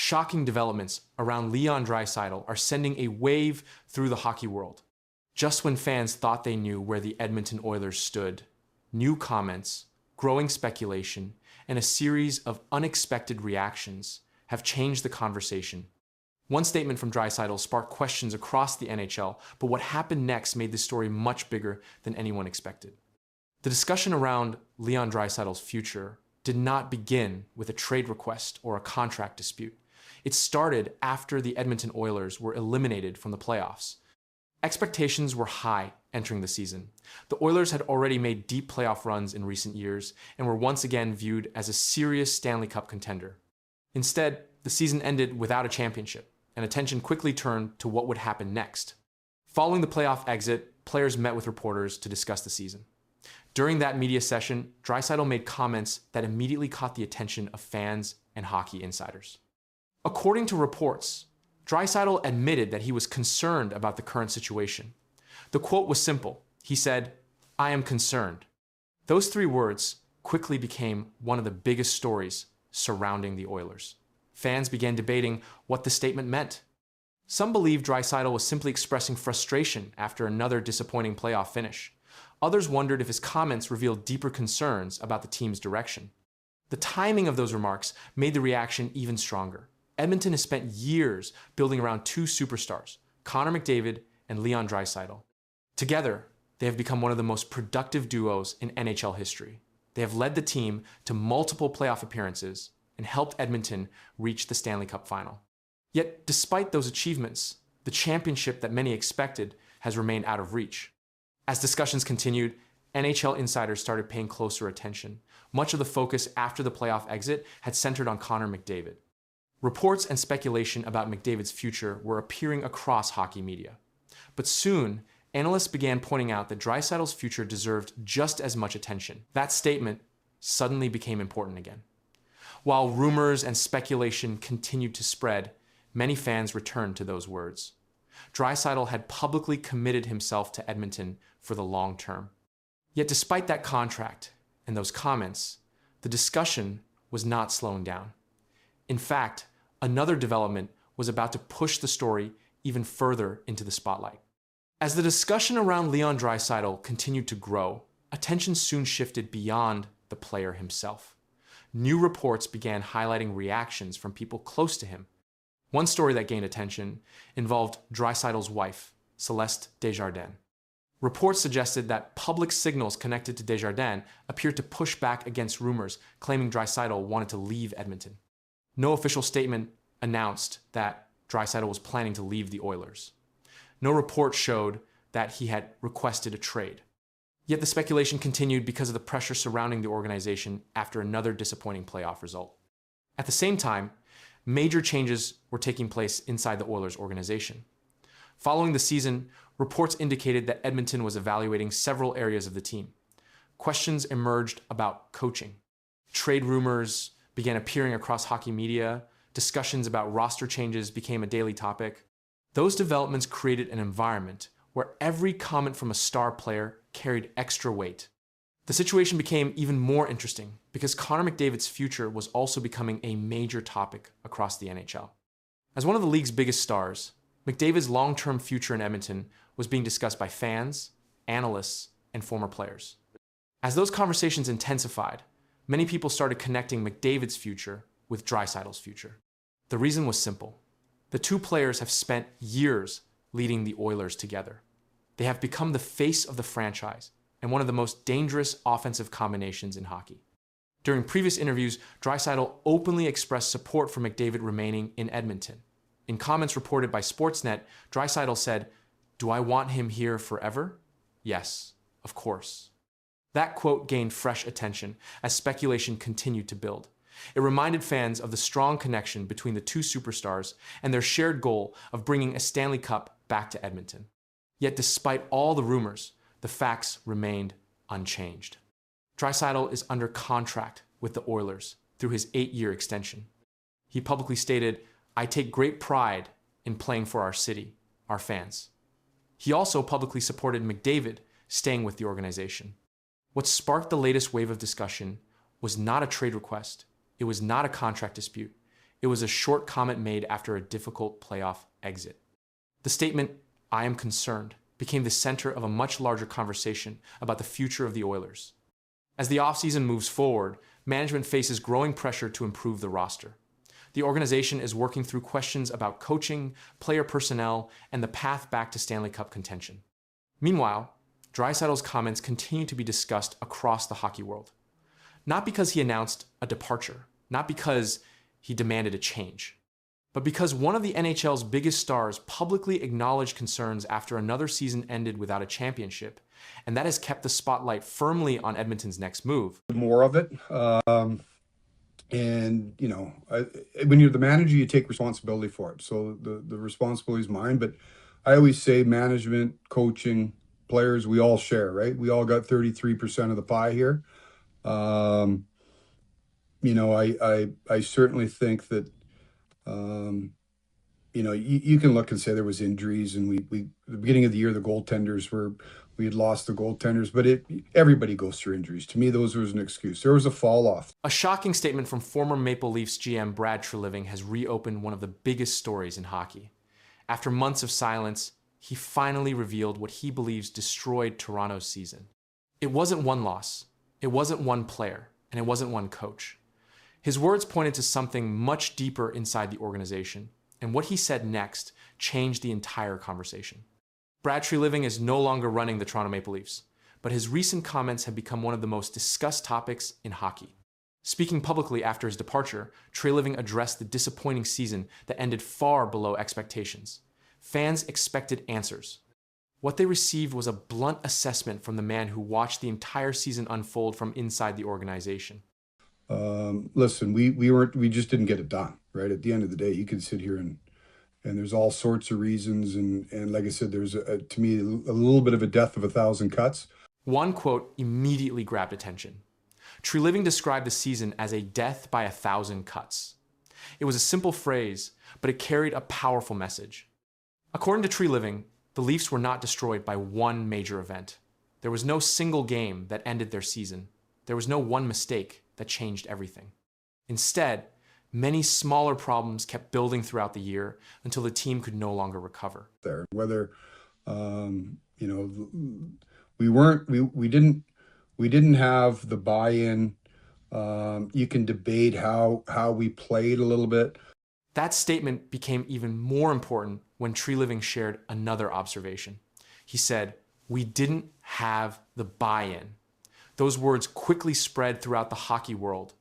shocking developments around Leon Draisaitl are sending a wave through the hockey world. Just when fans thought they knew where the Edmonton Oilers stood, new comments, growing speculation, and a series of unexpected reactions have changed the conversation. One statement from Draisaitl sparked questions across the NHL, but what happened next made the story much bigger than anyone expected. The discussion around Leon Draisaitl's future did not begin with a trade request or a contract dispute. It started after the Edmonton Oilers were eliminated from the playoffs. Expectations were high entering the season. The Oilers had already made deep playoff runs in recent years and were once again viewed as a serious Stanley Cup contender. Instead, the season ended without a championship, and attention quickly turned to what would happen next. Following the playoff exit, players met with reporters to discuss the season. During that media session, Draisaitl made comments that immediately caught the attention of fans and hockey insiders. According to reports, Draisaitl admitted that he was concerned about the current situation. The quote was simple. He said, "I am concerned." Those three words quickly became one of the biggest stories surrounding the Oilers. Fans began debating what the statement meant. Some believed Draisaitl was simply expressing frustration after another disappointing playoff finish. Others wondered if his comments revealed deeper concerns about the team's direction. The timing of those remarks made the reaction even stronger. Edmonton has spent years building around two superstars, Connor McDavid and Leon Draisaitl. Together, they have become one of the most productive duos in NHL history. They have led the team to multiple playoff appearances and helped Edmonton reach the Stanley Cup final. Yet, despite those achievements, the championship that many expected has remained out of reach. As discussions continued, NHL insiders started paying closer attention. Much of the focus after the playoff exit had centered on Connor McDavid. Reports and speculation about McDavid's future were appearing across hockey media. But soon, analysts began pointing out that Draisaitl's future deserved just as much attention. That statement suddenly became important again. While rumors and speculation continued to spread, many fans returned to those words. Draisaitl had publicly committed himself to Edmonton for the long term. Yet despite that contract and those comments, the discussion was not slowing down. In fact, another development was about to push the story even further into the spotlight. As the discussion around Leon Draisaitl continued to grow, attention soon shifted beyond the player himself. New reports began highlighting reactions from people close to him. One story that gained attention involved Draisaitl's wife, Celeste Desjardins. Reports suggested that public signals connected to Desjardins appeared to push back against rumors claiming Draisaitl wanted to leave Edmonton. No official statement announced that Draisaitl was planning to leave the Oilers. No report showed that he had requested a trade. Yet the speculation continued because of the pressure surrounding the organization after another disappointing playoff result. At the same time, major changes were taking place inside the Oilers organization. Following the season, reports indicated that Edmonton was evaluating several areas of the team. Questions emerged about coaching. Trade rumors began appearing across hockey media. Discussions about roster changes became a daily topic. Those developments created an environment where every comment from a star player carried extra weight. The situation became even more interesting because Connor McDavid's future was also becoming a major topic across the NHL. As one of the league's biggest stars, McDavid's long-term future in Edmonton was being discussed by fans, analysts, and former players. As those conversations intensified, many people started connecting McDavid's future with Draisaitl's future. The reason was simple. The two players have spent years leading the Oilers together. They have become the face of the franchise and one of the most dangerous offensive combinations in hockey. During previous interviews, Draisaitl openly expressed support for McDavid remaining in Edmonton. In comments reported by Sportsnet, Draisaitl said, "Do I want him here forever? Yes, of course." That quote gained fresh attention as speculation continued to build. It reminded fans of the strong connection between the two superstars and their shared goal of bringing a Stanley Cup back to Edmonton. Yet despite all the rumors, the facts remained unchanged. Draisaitl is under contract with the Oilers through his 8-year extension. He publicly stated, "I take great pride in playing for our city, our fans." He also publicly supported McDavid staying with the organization. What sparked the latest wave of discussion was not a trade request. It was not a contract dispute. It was a short comment made after a difficult playoff exit. The statement, "I am concerned," became the center of a much larger conversation about the future of the Oilers. As the offseason moves forward, management faces growing pressure to improve the roster. The organization is working through questions about coaching, player personnel, and the path back to Stanley Cup contention. Meanwhile, Draisaitl's comments continue to be discussed across the hockey world. Not because he announced a departure, not because he demanded a change, but because one of the NHL's biggest stars publicly acknowledged concerns after another season ended without a championship, and that has kept the spotlight firmly on Edmonton's next move. More of it. And, when you're the manager, you take responsibility for it. So the responsibility is mine. But I always say management, coaching, players, we all share, right? We all got 33% of the pie here. I certainly think that, you can look and say there was injuries, and we at the beginning of the year, we had lost the goaltenders, but everybody goes through injuries. To me, those was an excuse. There was a fall off. A shocking statement from former Maple Leafs GM Brad Treliving has reopened one of the biggest stories in hockey. After months of silence, he finally revealed what he believes destroyed Toronto's season. It wasn't one loss, it wasn't one player, and it wasn't one coach. His words pointed to something much deeper inside the organization, and what he said next changed the entire conversation. Brad Treliving is no longer running the Toronto Maple Leafs, but his recent comments have become one of the most discussed topics in hockey. Speaking publicly after his departure, Treliving addressed the disappointing season that ended far below expectations. Fans expected answers. What they received was a blunt assessment from the man who watched the entire season unfold from inside the organization. Listen, we just didn't get it done, right? At the end of the day, you can sit here and there's all sorts of reasons. And like I said, there's, to me, a little bit of a death of a thousand cuts. One quote immediately grabbed attention. Treliving described the season as a death by 1,000 cuts. It was a simple phrase, but it carried a powerful message. According to Treliving, the Leafs were not destroyed by one major event. There was no single game that ended their season. There was no one mistake that changed everything. Instead, many smaller problems kept building throughout the year until the team could no longer recover. Whether, we didn't have the buy-in. You can debate how we played a little bit. That statement became even more important when Treliving shared another observation. He said, "We didn't have the buy-in." Those words quickly spread throughout the hockey world.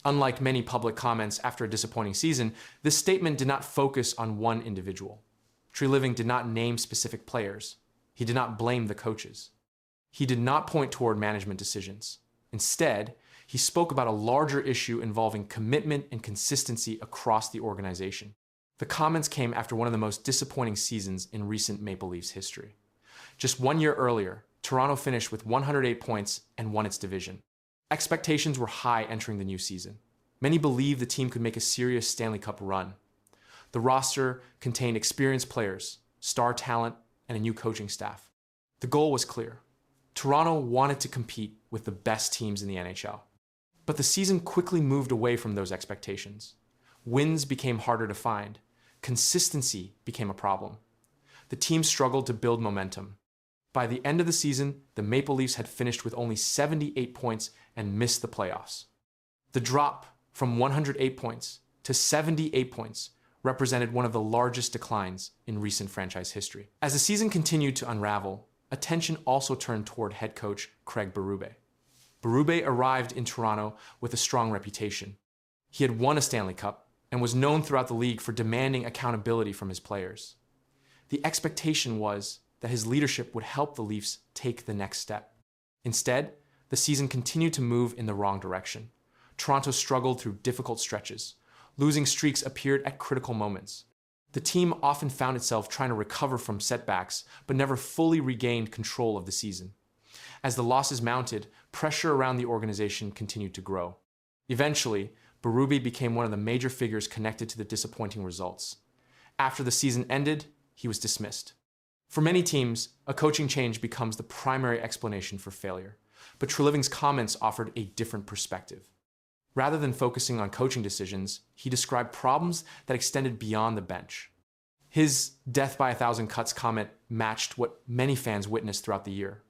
Unlike many public comments after a disappointing season, this statement did not focus on one individual. Treliving did not name specific players. He did not blame the coaches. He did not point toward management decisions. Instead, he spoke about a larger issue involving commitment and consistency across the organization. The comments came after one of the most disappointing seasons in recent Maple Leafs history. Just 1 year earlier, Toronto finished with 108 points and won its division. Expectations were high entering the new season. Many believed the team could make a serious Stanley Cup run. The roster contained experienced players, star talent, and a new coaching staff. The goal was clear. Toronto wanted to compete with the best teams in the NHL. But the season quickly moved away from those expectations. Wins became harder to find. Consistency became a problem. The team struggled to build momentum. By the end of the season, the Maple Leafs had finished with only 78 points and missed the playoffs. The drop from 108 points to 78 points represented one of the largest declines in recent franchise history. As the season continued to unravel, attention also turned toward head coach Craig Berube. Berube arrived in Toronto with a strong reputation. He had won a Stanley Cup and was known throughout the league for demanding accountability from his players. The expectation was that his leadership would help the Leafs take the next step. Instead, the season continued to move in the wrong direction. Toronto struggled through difficult stretches. Losing streaks appeared at critical moments. The team often found itself trying to recover from setbacks, but never fully regained control of the season. As the losses mounted, pressure around the organization continued to grow. Eventually, Berube became one of the major figures connected to the disappointing results. After the season ended, he was dismissed. For many teams, a coaching change becomes the primary explanation for failure, but Treliving's comments offered a different perspective. Rather than focusing on coaching decisions, he described problems that extended beyond the bench. His death by 1,000 cuts comment matched what many fans witnessed throughout the year.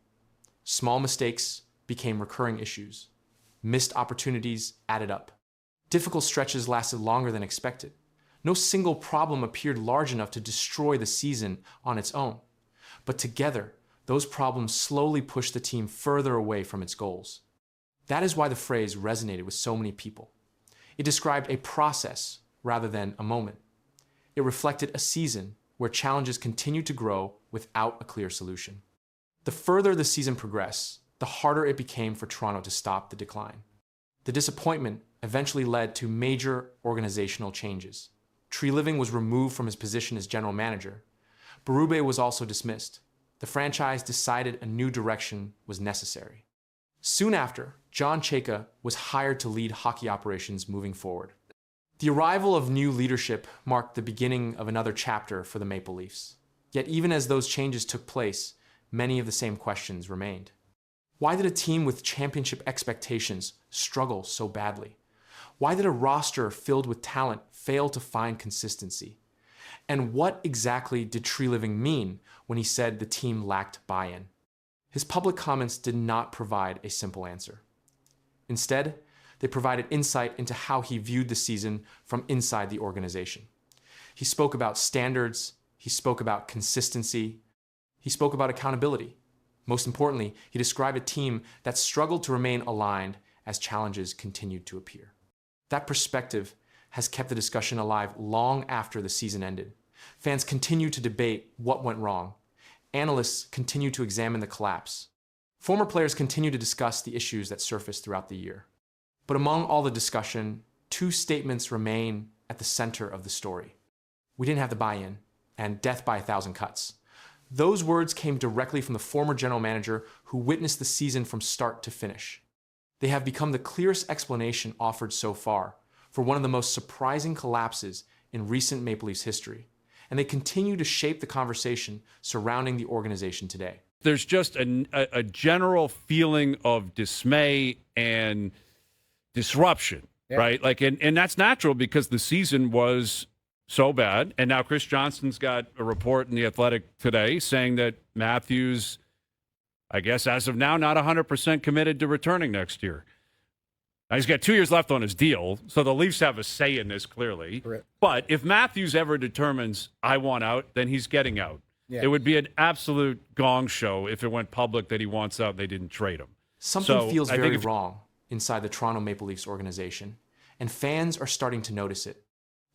Small mistakes became recurring issues. Missed opportunities added up. Difficult stretches lasted longer than expected. No single problem appeared large enough to destroy the season on its own. But together, those problems slowly pushed the team further away from its goals. That is why the phrase resonated with so many people. It described a process rather than a moment. It reflected a season where challenges continued to grow without a clear solution. The further the season progressed, the harder it became for Toronto to stop the decline. The disappointment eventually led to major organizational changes. Treliving was removed from his position as general manager. Berube was also dismissed. The franchise decided a new direction was necessary. Soon after, John Chayka was hired to lead hockey operations moving forward. The arrival of new leadership marked the beginning of another chapter for the Maple Leafs. Yet even as those changes took place, many of the same questions remained. Why did a team with championship expectations struggle so badly? Why did a roster filled with talent fail to find consistency? And what exactly did Treliving mean when he said the team lacked buy-in? His public comments did not provide a simple answer. Instead, they provided insight into how he viewed the season from inside the organization. He spoke about standards, he spoke about consistency, he spoke about accountability. Most importantly, he described a team that struggled to remain aligned as challenges continued to appear. That perspective has kept the discussion alive long after the season ended. Fans continue to debate what went wrong. Analysts continue to examine the collapse. Former players continue to discuss the issues that surfaced throughout the year. But among all the discussion, two statements remain at the center of the story. We didn't have the buy-in, and death by 1,000 cuts. Those words came directly from the former general manager who witnessed the season from start to finish. They have become the clearest explanation offered so far for one of the most surprising collapses in recent Maple Leafs history, and they continue to shape the conversation surrounding the organization today. There's just a general feeling of dismay and disruption, right? And that's natural because the season was so bad. And now Chris Johnston's got a report in The Athletic today saying that Matthews, I guess as of now, not 100% committed to returning next year. Now, he's got 2 years left on his deal, so the Leafs have a say in this clearly. Correct. But if Matthews ever determines, I want out, then he's getting out. Yeah. It would be an absolute gong show if it went public that he wants out and they didn't trade him. Something feels very wrong inside the Toronto Maple Leafs organization, and fans are starting to notice it.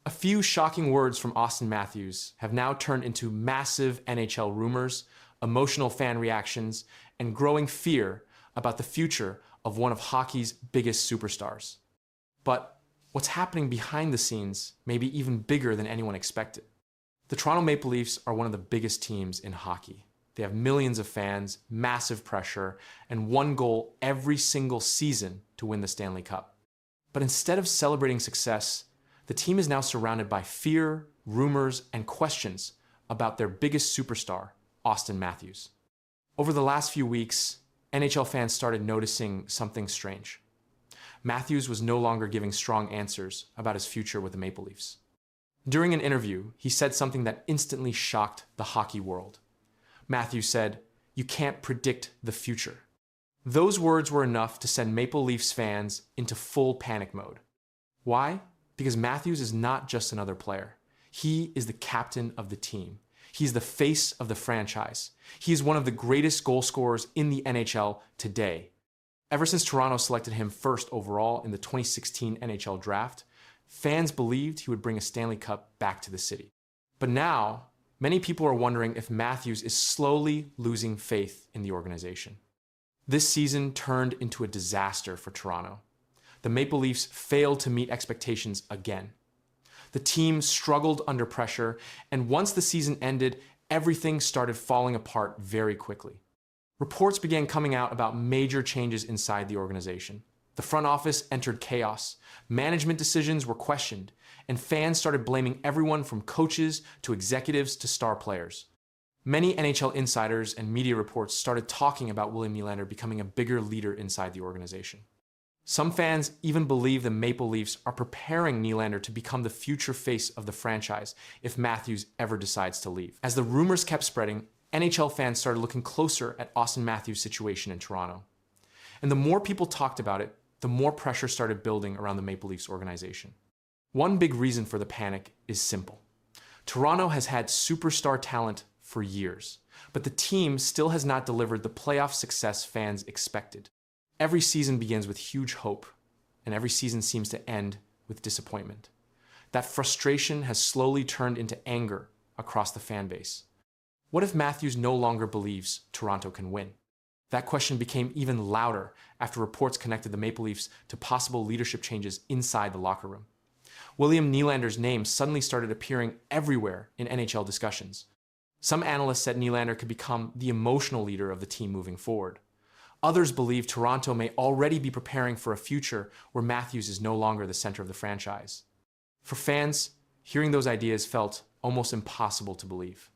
A few shocking words from Austin Matthews have now turned into massive NHL rumors, emotional fan reactions, and growing fear about the future of one of hockey's biggest superstars. But what's happening behind the scenes may be even bigger than anyone expected. The Toronto Maple Leafs are one of the biggest teams in hockey. They have millions of fans, massive pressure, and one goal every single season to win the Stanley Cup. But instead of celebrating success, the team is now surrounded by fear, rumors, and questions about their biggest superstar, Austin Matthews. Over the last few weeks, NHL fans started noticing something strange. Matthews was no longer giving strong answers about his future with the Maple Leafs. During an interview, he said something that instantly shocked the hockey world. Matthews said, "You can't predict the future." Those words were enough to send Maple Leafs fans into full panic mode. Why? Because Matthews is not just another player. He is the captain of the team. He's the face of the franchise. He is one of the greatest goal scorers in the NHL today. Ever since Toronto selected him first overall in the 2016 NHL draft, fans believed he would bring a Stanley Cup back to the city. But now, many people are wondering if Matthews is slowly losing faith in the organization. This season turned into a disaster for Toronto. The Maple Leafs failed to meet expectations again. The team struggled under pressure, and once the season ended, everything started falling apart very quickly. Reports began coming out about major changes inside the organization. The front office entered chaos, management decisions were questioned, and fans started blaming everyone from coaches to executives to star players. Many NHL insiders and media reports started talking about William Nylander becoming a bigger leader inside the organization. Some fans even believe the Maple Leafs are preparing Nylander to become the future face of the franchise if Matthews ever decides to leave. As the rumors kept spreading, NHL fans started looking closer at Auston Matthews' situation in Toronto. And the more people talked about it, the more pressure started building around the Maple Leafs organization. One big reason for the panic is simple. Toronto has had superstar talent for years, but the team still has not delivered the playoff success fans expected. Every season begins with huge hope, and every season seems to end with disappointment. That frustration has slowly turned into anger across the fan base. What if Matthews no longer believes Toronto can win? That question became even louder after reports connected the Maple Leafs to possible leadership changes inside the locker room. William Nylander's name suddenly started appearing everywhere in NHL discussions. Some analysts said Nylander could become the emotional leader of the team moving forward. Others believe Toronto may already be preparing for a future where Matthews is no longer the center of the franchise. For fans, hearing those ideas felt almost impossible to believe.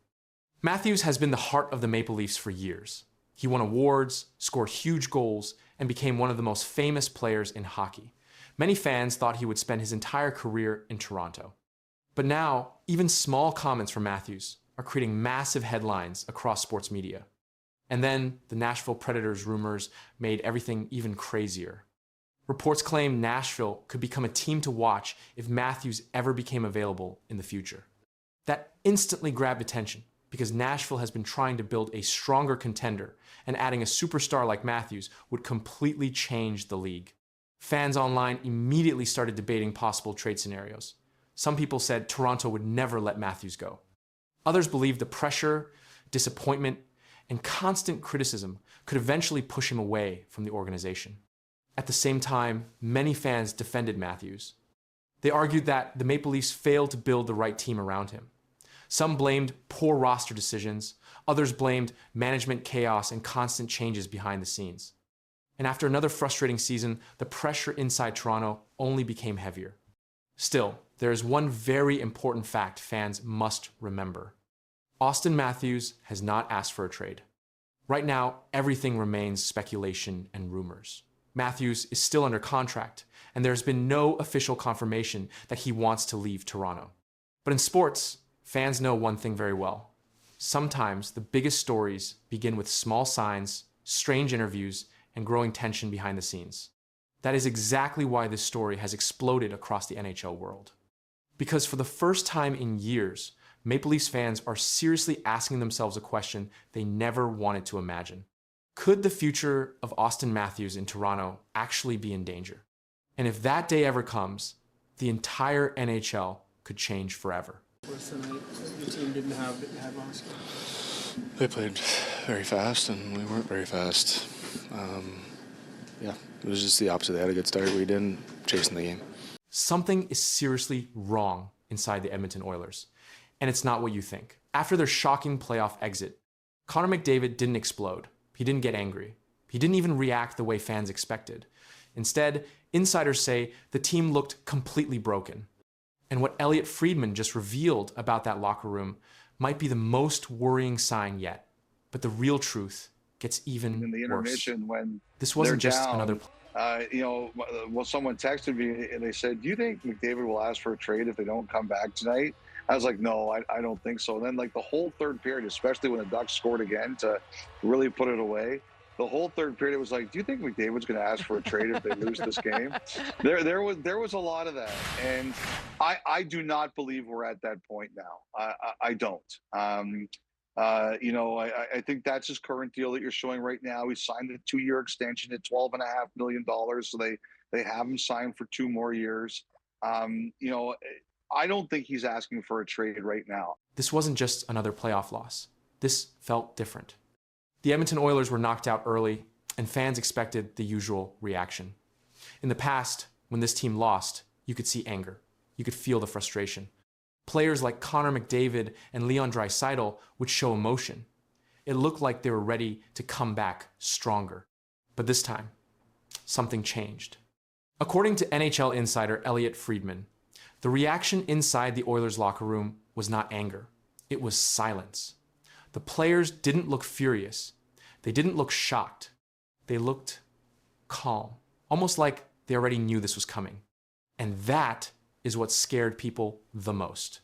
Matthews has been the heart of the Maple Leafs for years. He won awards, scored huge goals, and became one of the most famous players in hockey. Many fans thought he would spend his entire career in Toronto. But now, even small comments from Matthews are creating massive headlines across sports media. And then the Nashville Predators rumors made everything even crazier. Reports claim Nashville could become a team to watch if Matthews ever became available in the future. That instantly grabbed attention because Nashville has been trying to build a stronger contender, and adding a superstar like Matthews would completely change the league. Fans online immediately started debating possible trade scenarios. Some people said Toronto would never let Matthews go. Others believed the pressure, disappointment, and constant criticism could eventually push him away from the organization. At the same time, many fans defended Matthews. They argued that the Maple Leafs failed to build the right team around him. Some blamed poor roster decisions, others blamed management chaos and constant changes behind the scenes. And after another frustrating season, the pressure inside Toronto only became heavier. Still, there is one very important fact fans must remember. Auston Matthews has not asked for a trade. Right now, everything remains speculation and rumors. Matthews is still under contract, and there has been no official confirmation that he wants to leave Toronto. But in sports, fans know one thing very well. Sometimes the biggest stories begin with small signs, strange interviews, and growing tension behind the scenes. That is exactly why this story has exploded across the NHL world. Because for the first time in years, Maple Leafs fans are seriously asking themselves a question they never wanted to imagine. Could the future of Auston Matthews in Toronto actually be in danger? And if that day ever comes, the entire NHL could change forever. Worse than the team didn't have Auston. They played very fast, and we weren't very fast. It was just the opposite. They had a good start. We didn't, chasing the game. Something is seriously wrong inside the Edmonton Oilers, and it's not what you think. After their shocking playoff exit, Connor McDavid didn't explode. He didn't get angry. He didn't even react the way fans expected. Instead, insiders say the team looked completely broken. And what Elliotte Friedman just revealed about that locker room might be the most worrying sign yet. But the real truth gets even in the intermission worse. When this wasn't just down, another. Well, someone texted me and they said, "Do you think McDavid will ask for a trade if they don't come back tonight?" I was like, "No, I don't think so." And then, like the whole third period, especially when the Ducks scored again to really put it away, the whole third period it was like, "Do you think McDavid's going to ask for a trade if they lose this game?" There was a lot of that, and I do not believe we're at that point now. I don't. I think that's his current deal that you're showing right now. He signed a 2-year extension at $12.5 million, so they have him signed for 2 more years. I don't think he's asking for a trade right now. This wasn't just another playoff loss. This felt different. The Edmonton Oilers were knocked out early, and fans expected the usual reaction. In the past, when this team lost, you could see anger. You could feel the frustration. Players like Connor McDavid and Leon Draisaitl would show emotion. It looked like they were ready to come back stronger. But this time, something changed. According to NHL insider Elliotte Friedman, the reaction inside the Oilers locker room was not anger. It was silence. The players didn't look furious. They didn't look shocked. They looked calm, almost like They already knew this was coming. And that is what scared people the most.